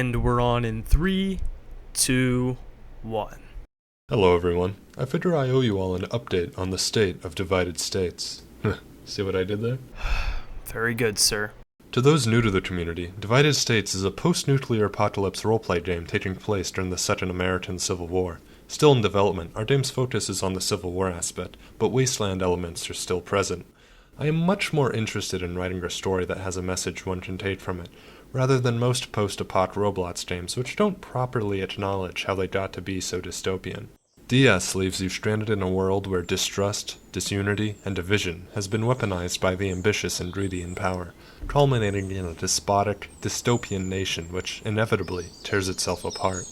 And we're on in 3, 2, 1. Hello everyone. I figure I owe you all an update on the state of divided states. See what I did there? Very good, sir. To those new to the community, Divided States is a post-nuclear apocalypse roleplay game taking place during the second American Civil War. Still in development, our game's focus is on the Civil War aspect, but wasteland elements are still present. I am much more interested in writing a story that has a message one can take from it, rather than most post-apoc Roblox games which don't properly acknowledge how they got to be so dystopian. DS leaves you stranded in a world where distrust, disunity, and division has been weaponized by the ambitious and greedy in power, culminating in a despotic, dystopian nation which inevitably tears itself apart.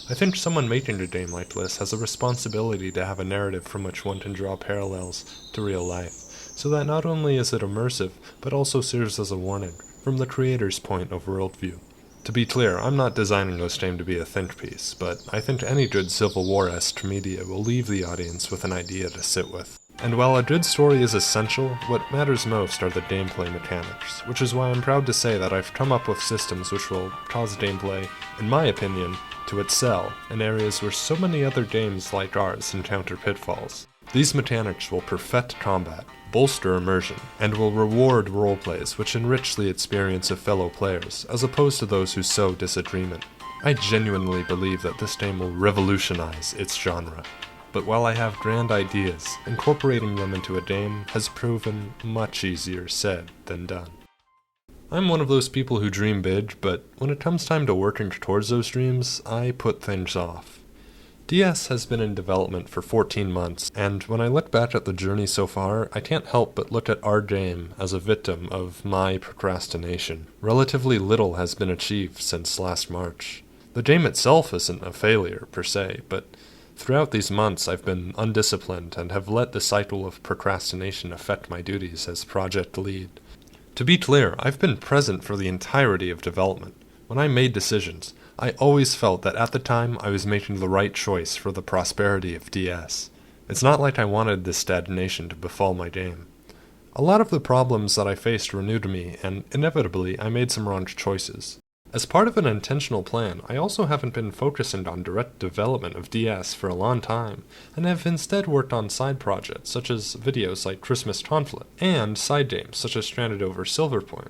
I think someone making a game like this has a responsibility to have a narrative from which one can draw parallels to real life, so that not only is it immersive, but also serves as a warning from the creator's point of worldview. To be clear, I'm not designing this game to be a think piece, but I think any good Civil War-esque media will leave the audience with an idea to sit with. And while a good story is essential, what matters most are the gameplay mechanics, which is why I'm proud to say that I've come up with systems which will cause gameplay, in my opinion, to excel in areas where so many other games like ours encounter pitfalls. These mechanics will perfect combat, bolster immersion, and will reward roleplays which enrich the experience of fellow players, as opposed to those who sow disagreement. I genuinely believe that this game will revolutionize its genre. But while I have grand ideas, incorporating them into a game has proven much easier said than done. I'm one of those people who dream big, but when it comes time to working towards those dreams, I put things off. DS has been in development for 14 months, and when I look back at the journey so far, I can't help but look at our game as a victim of my procrastination. Relatively little has been achieved since last March. The game itself isn't a failure, per se, but throughout these months I've been undisciplined and have let the cycle of procrastination affect my duties as project lead. To be clear, I've been present for the entirety of development. When I made decisions, I always felt that at the time I was making the right choice for the prosperity of DS. It's not like I wanted this stagnation to befall my game. A lot of the problems that I faced were new to me, and inevitably I made some wrong choices. As part of an intentional plan, I also haven't been focusing on direct development of DS for a long time, and have instead worked on side projects such as videos like Christmas Conflict, and side games such as Stranded over Silverpoint.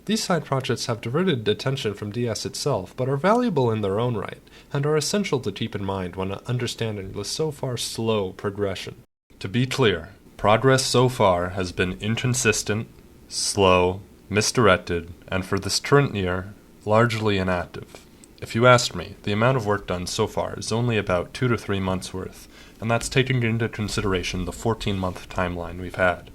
These side projects have diverted attention from DS itself, but are valuable in their own right, and are essential to keep in mind when understanding the so far slow progression. To be clear, progress so far has been inconsistent, slow, misdirected, and for this current year, largely inactive. If you asked me, the amount of work done so far is only about 2 to 3 months worth, and that's taking into consideration the 14-month timeline we've had.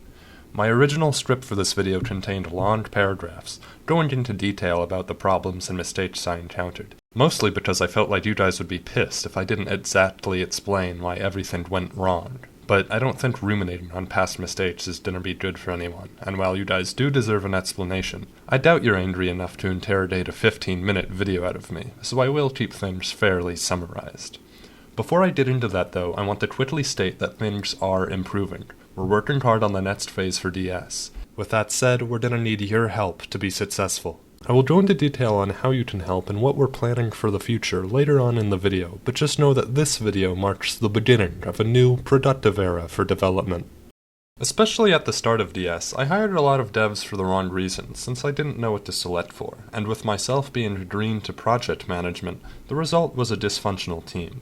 My original script for this video contained long paragraphs, going into detail about the problems and mistakes I encountered, mostly because I felt like you guys would be pissed if I didn't exactly explain why everything went wrong. But I don't think ruminating on past mistakes is gonna be good for anyone, and while you guys do deserve an explanation, I doubt you're angry enough to interrogate a 15-minute video out of me, so I will keep things fairly summarized. Before I get into that though, I want to quickly state that things are improving. We're working hard on the next phase for DS. With that said, we're gonna need your help to be successful. I will go into detail on how you can help and what we're planning for the future later on in the video, but just know that this video marks the beginning of a new, productive era for development. Especially at the start of DS, I hired a lot of devs for the wrong reasons, since I didn't know what to select for, and with myself being green to project management, the result was a dysfunctional team.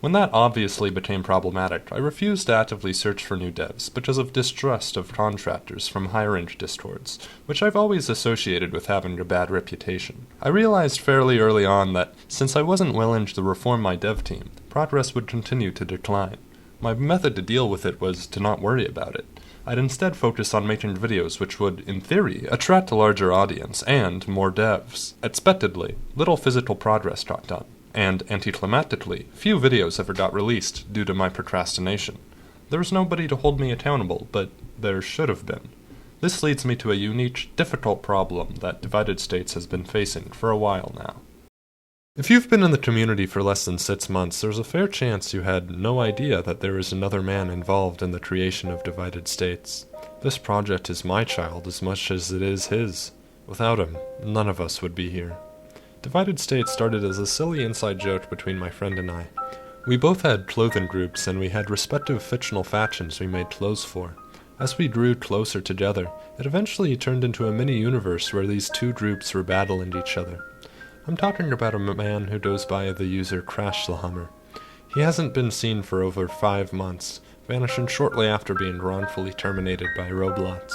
When that obviously became problematic, I refused to actively search for new devs because of distrust of contractors from high-range discords, which I've always associated with having a bad reputation. I realized fairly early on that, since I wasn't willing to reform my dev team, progress would continue to decline. My method to deal with it was to not worry about it. I'd instead focus on making videos which would, in theory, attract a larger audience and more devs. Expectedly, little physical progress got done. And anticlimactically, few videos ever got released due to my procrastination. There was nobody to hold me accountable, but there should have been. This leads me to a unique, difficult problem that Divided States has been facing for a while now. If you've been in the community for less than 6 months, there's a fair chance you had no idea that there is another man involved in the creation of Divided States. This project is my child as much as it is his. Without him, none of us would be here. Divided State started as a silly inside joke between my friend and I. We both had clothing groups, and we had respective fictional factions we made clothes for. As we grew closer together, it eventually turned into a mini-universe where these two groups were battling each other. I'm talking about a man who goes by the user Crash the Hummer. He hasn't been seen for over 5 months, vanishing shortly after being wrongfully terminated by Roblox.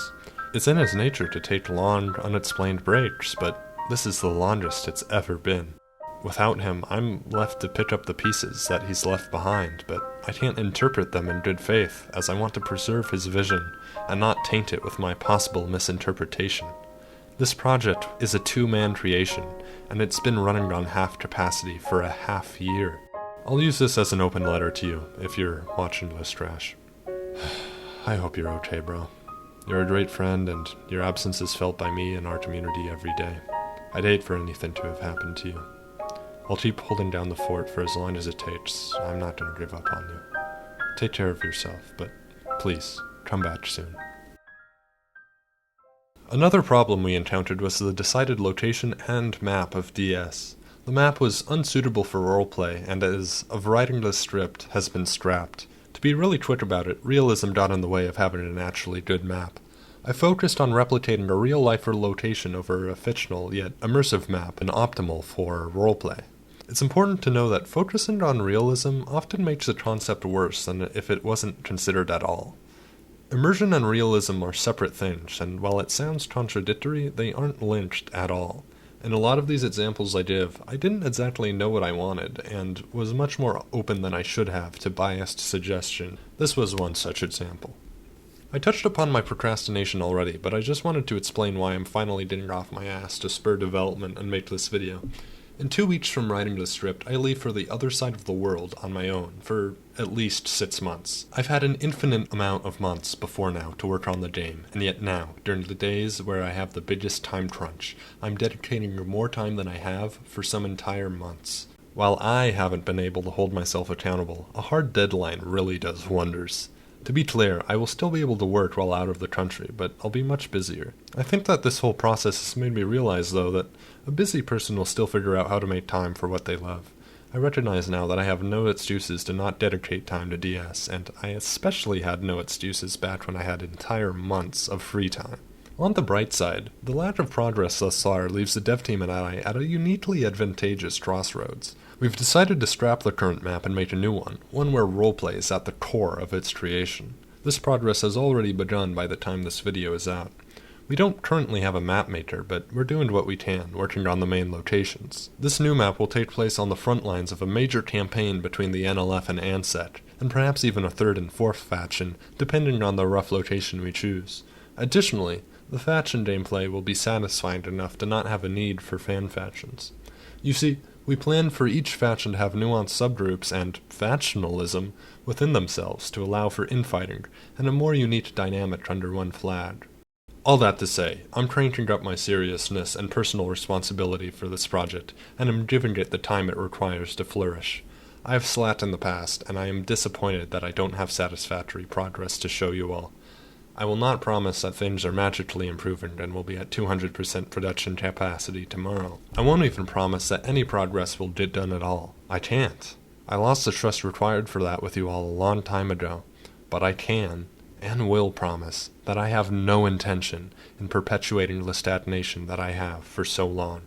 It's in his nature to take long, unexplained breaks, but this is the longest it's ever been. Without him, I'm left to pick up the pieces that he's left behind, but I can't interpret them in good faith, as I want to preserve his vision, and not taint it with my possible misinterpretation. This project is a 2-man creation, and it's been running on half capacity for a half year. I'll use this as an open letter to you, if you're watching this trash. I hope you're okay, bro. You're a great friend, and your absence is felt by me and our community every day. I'd hate for anything to have happened to you. I'll keep holding down the fort for as long as it takes. I'm not going to give up on you. Take care of yourself, but please, come back soon. Another problem we encountered was the decided location and map of DS. The map was unsuitable for roleplay, and as of writing this script has been scrapped. To be really quick about it, realism got in the way of having an actually good map. I focused on replicating a real-life location over a fictional yet immersive map and optimal for roleplay. It's important to know that focusing on realism often makes the concept worse than if it wasn't considered at all. Immersion and realism are separate things, and while it sounds contradictory, they aren't linked at all. In a lot of these examples I give, I didn't exactly know what I wanted, and was much more open than I should have to biased suggestion. This was one such example. I touched upon my procrastination already, but I just wanted to explain why I'm finally getting off my ass to spur development and make this video. In 2 weeks from writing this script, I leave for the other side of the world on my own, for at least 6 months. I've had an infinite amount of months before now to work on the game, and yet now, during the days where I have the biggest time crunch, I'm dedicating more time than I have for some entire months. While I haven't been able to hold myself accountable, a hard deadline really does wonders. To be clear, I will still be able to work while out of the country, but I'll be much busier. I think that this whole process has made me realize, though, that a busy person will still figure out how to make time for what they love. I recognize now that I have no excuses to not dedicate time to DS, and I especially had no excuses back when I had entire months of free time. On the bright side, the lack of progress thus far leaves the dev team and I at a uniquely advantageous crossroads. We've decided to scrap the current map and make a new one where roleplay is at the core of its creation. This progress has already begun by the time this video is out. We don't currently have a map maker, but we're doing what we can, working on the main locations. This new map will take place on the front lines of a major campaign between the NLF and ANSEC, and perhaps even a third and fourth faction, depending on the rough location we choose. Additionally, the faction gameplay will be satisfying enough to not have a need for fan factions. You see, we plan for each faction to have nuanced subgroups and factionalism within themselves to allow for infighting and a more unique dynamic under one flag. All that to say, I'm cranking up my seriousness and personal responsibility for this project, and am giving it the time it requires to flourish. I have slacked in the past, and I am disappointed that I don't have satisfactory progress to show you all. I will not promise that things are magically improving and will be at 200% production capacity tomorrow. I won't even promise that any progress will get done at all. I can't. I lost the trust required for that with you all a long time ago, but I can and will promise that I have no intention in perpetuating the stagnation that I have for so long.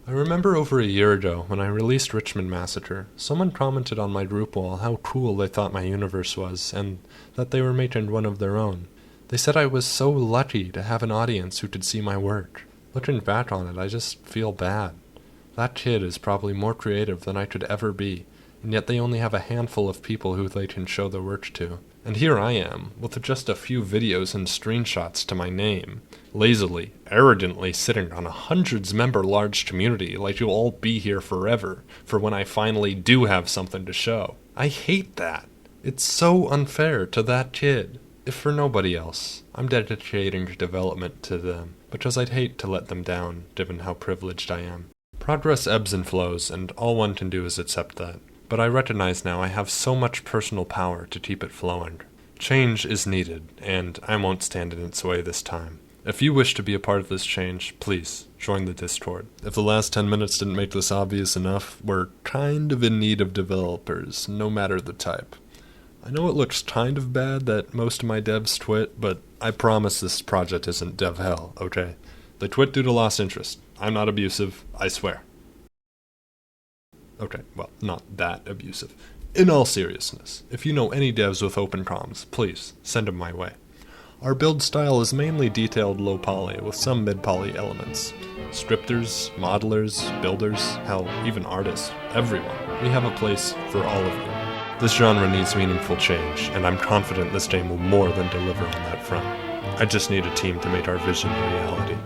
I remember over a year ago, when I released Richmond Massacre, someone commented on my group wall how cool they thought my universe was, and that they were making one of their own. They said I was so lucky to have an audience who could see my work. Looking back on it, I just feel bad. That kid is probably more creative than I could ever be, and yet they only have a handful of people who they can show their work to. And here I am, with just a few videos and screenshots to my name, lazily, arrogantly sitting on a hundreds-member large community like you'll all be here forever, for when I finally do have something to show. I hate that. It's so unfair to that kid. If for nobody else, I'm dedicating development to them, because I'd hate to let them down, given how privileged I am. Progress ebbs and flows, and all one can do is accept that. But I recognize now I have so much personal power to keep it flowing. Change is needed, and I won't stand in its way this time. If you wish to be a part of this change, please join the Discord. If the last 10 minutes didn't make this obvious enough, we're kind of in need of developers, no matter the type. I know it looks kind of bad that most of my devs twit, but I promise this project isn't dev hell, okay? They twit due to lost interest. I'm not abusive, I swear. Okay, well, not that abusive. In all seriousness, if you know any devs with open comms, please send them my way. Our build style is mainly detailed low poly with some mid poly elements. Scripters, modelers, builders, hell, even artists, everyone. We have a place for all of you. This genre needs meaningful change, and I'm confident this game will more than deliver on that front. I just need a team to make our vision a reality.